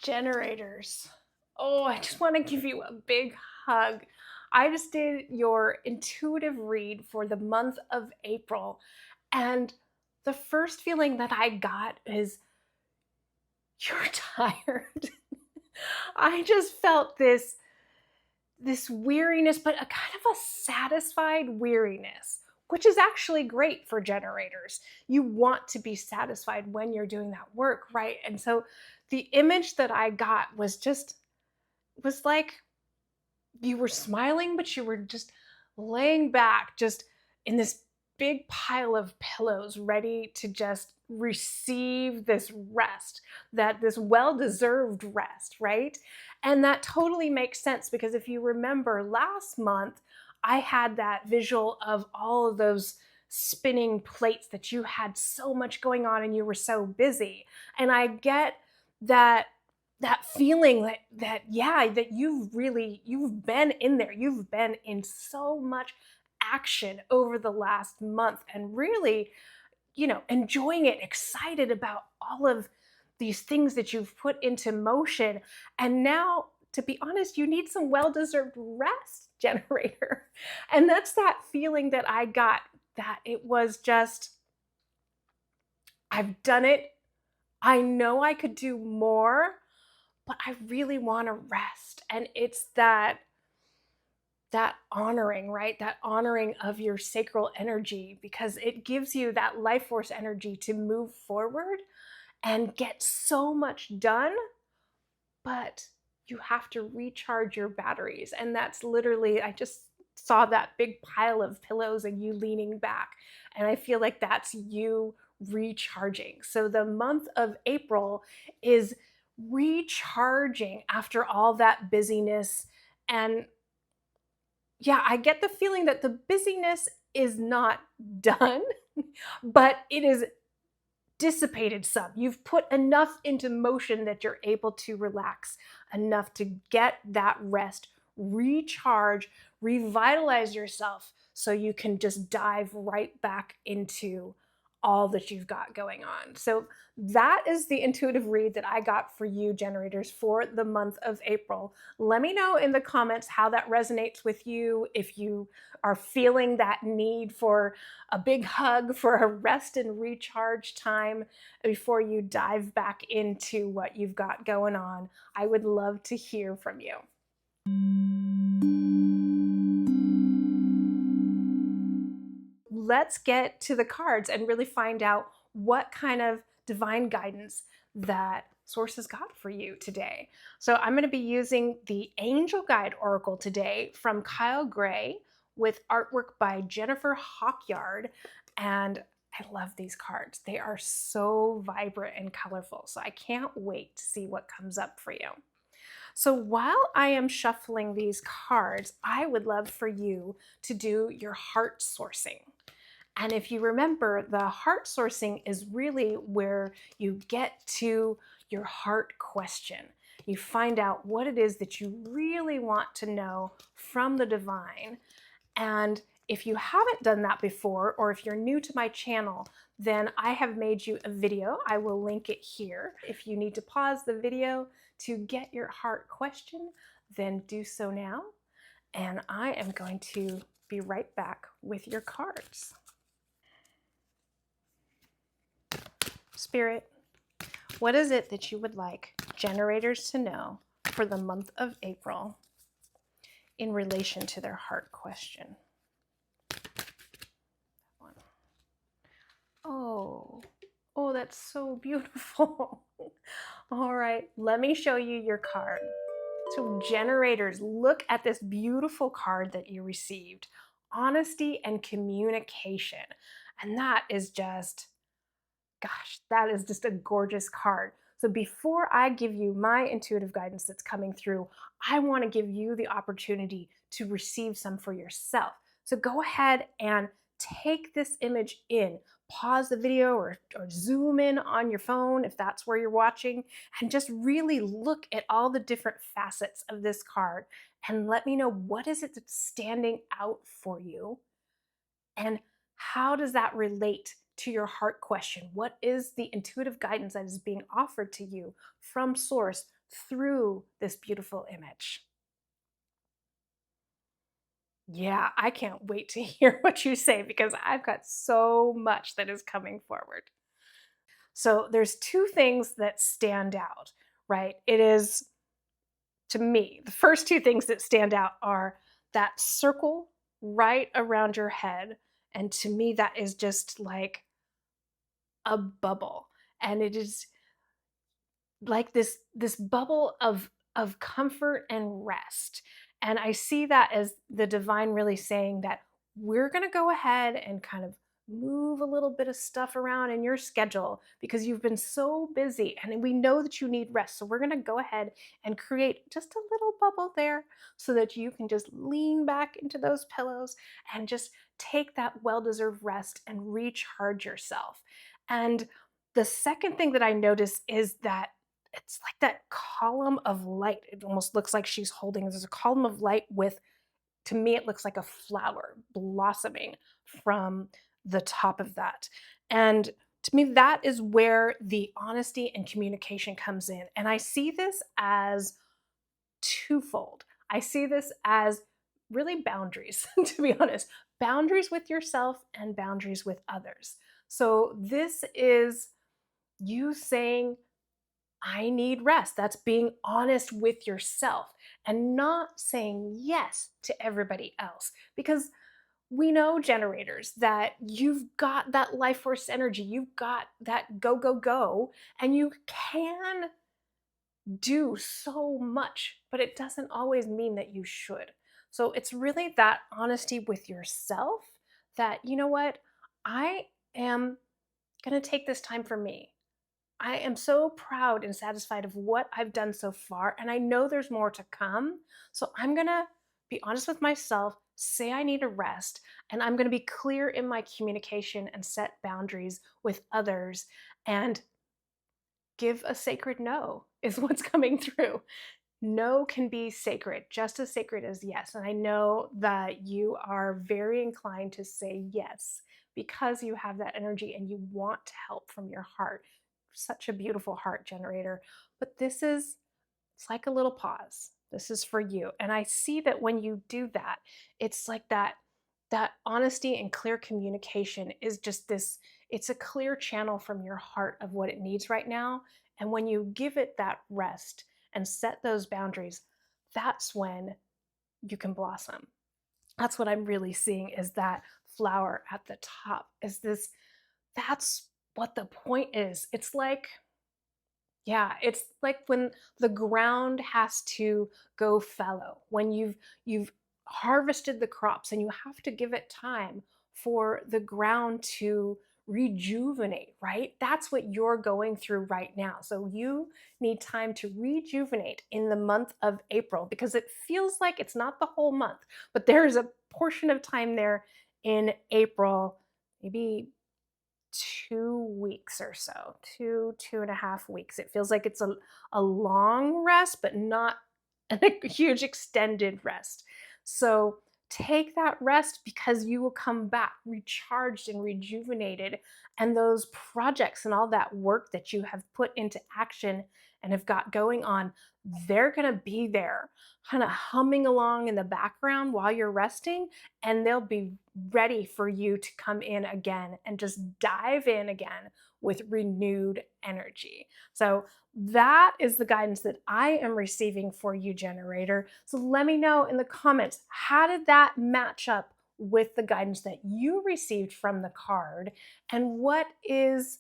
Generators. Oh, I just want to give you a big hug. I just did your intuitive read for the month of April, and the first feeling that I got is you're tired. I just felt this weariness, but a kind of a satisfied weariness, which is actually great for generators. You want to be satisfied when you're doing that work, right? And so the image that I got was like you were smiling, but you were just laying back, just in this big pile of pillows, ready to just receive this rest, that this well deserved rest, right? And that totally makes sense because if you remember last month, I had that visual of all of those spinning plates that you had so much going on and you were so busy. And I get that feeling that yeah, that you've been in there, you've been in so much action over the last month and really, enjoying it, excited about all of these things that you've put into motion. And now, to be honest, you need some well-deserved rest, generator. And that's that feeling that I got, that it was just, I've done it. I know I could do more, but I really want to rest. And it's that honoring, right? That honoring of your sacral energy, because it gives you that life force energy to move forward and get so much done, but you have to recharge your batteries. And that's literally, I just saw that big pile of pillows and you leaning back. And I feel like that's you recharging. So the month of April is recharging after all that busyness. And yeah, I get the feeling that the busyness is not done, but it is dissipated some. You've put enough into motion that you're able to relax enough to get that rest, recharge, revitalize yourself so you can just dive right back into all that you've got going on. So that is the intuitive read that I got for you, generators, for the month of April. Let me know in the comments how that resonates with you, if you are feeling that need for a big hug, for a rest and recharge time before you dive back into what you've got going on. I would love to hear from you. Let's get to the cards and really find out what kind of divine guidance that source has got for you today. So I'm going to be using the Angel Guide Oracle today from Kyle Gray with artwork by Jennifer Hawkyard. And I love these cards. They are so vibrant and colorful. So I can't wait to see what comes up for you. So while I am shuffling these cards, I would love for you to do your heart sourcing. And if you remember, the heart sourcing is really where you get to your heart question. You find out what it is that you really want to know from the divine. And if you haven't done that before, or if you're new to my channel, then I have made you a video. I will link it here. If you need to pause the video to get your heart question, then do so now. And I am going to be right back with your cards. Spirit, what is it that you would like generators to know for the month of April in relation to their heart question? Oh, that's so beautiful. All right, let me show you your card. So generators, look at this beautiful card that you received. Honesty and communication. And that is just, gosh, that is just a gorgeous card. So before I give you my intuitive guidance that's coming through, I want to give you the opportunity to receive some for yourself. So go ahead and take this image in. Pause the video or zoom in on your phone if that's where you're watching, and just really look at all the different facets of this card and let me know, what is it that's standing out for you, and how does that relate to your heart question? What is the intuitive guidance that is being offered to you from source through this beautiful image. Yeah, I can't wait to hear what you say because I've got so much that is coming forward. So there's two things that stand out, right? It is, to me, the first two things that stand out are that circle right around your head. And to me, that is just like a bubble. And it is like this bubble of comfort and rest. And I see that as the divine really saying that we're going to go ahead and kind of move a little bit of stuff around in your schedule because you've been so busy and we know that you need rest. So we're going to go ahead and create just a little bubble there so that you can just lean back into those pillows and just take that well-deserved rest and recharge yourself. And the second thing that I notice is that it's like that column of light. It almost looks like she's holding, there's a column of light with, to me, it looks like a flower blossoming from the top of that. And to me, that is where the honesty and communication comes in. And I see this as twofold. I see this as really boundaries, to be honest, boundaries with yourself and boundaries with others. So this is you saying, I need rest. That's being honest with yourself and not saying yes to everybody else. Because we know, generators, that you've got that life force energy, you've got that go, go, go, and you can do so much, but it doesn't always mean that you should. So it's really that honesty with yourself that, you know what, I am going to take this time for me. I am so proud and satisfied of what I've done so far, and I know there's more to come. So I'm going to be honest with myself, say I need a rest, and I'm going to be clear in my communication and set boundaries with others and give a sacred no, is what's coming through. No can be sacred, just as sacred as yes. And I know that you are very inclined to say yes because you have that energy and you want to help from your heart. Such a beautiful heart generator. But this is, it's like a little pause. This is for you. And I see that when you do that, it's like that honesty and clear communication is just this, it's a clear channel from your heart of what it needs right now. And when you give it that rest and set those boundaries, that's when you can blossom. That's what I'm really seeing is that flower at the top is this, that's what the point is. It's like, yeah, it's like when the ground has to go fallow, when you've harvested the crops and you have to give it time for the ground to rejuvenate, right? That's what you're going through right now. So you need time to rejuvenate in the month of April because it feels like it's not the whole month, but there is a portion of time there in April, maybe 2 weeks or so, 2.5 weeks. It feels like it's a long rest, but not a huge extended rest. So take that rest because you will come back recharged and rejuvenated. And those projects and all that work that you have put into action and have got going on, they're going to be there kind of humming along in the background while you're resting, and they'll be ready for you to come in again and just dive in again with renewed energy. So that is the guidance that I am receiving for you, generator. So let me know in the comments, how did that match up with the guidance that you received from the card? And what is,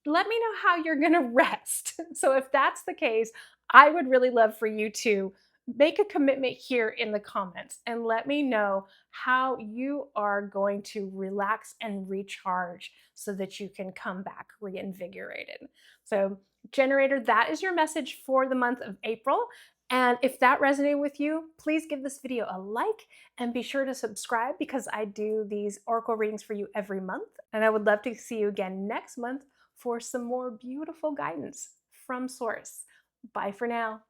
let me know how you're going to rest. So if that's the case, I would really love for you to make a commitment here in the comments and let me know how you are going to relax and recharge so that you can come back reinvigorated. So generator, that is your message for the month of April. And if that resonated with you, please give this video a like and be sure to subscribe because I do these oracle readings for you every month. And I would love to see you again next month for some more beautiful guidance from Source. Bye for now.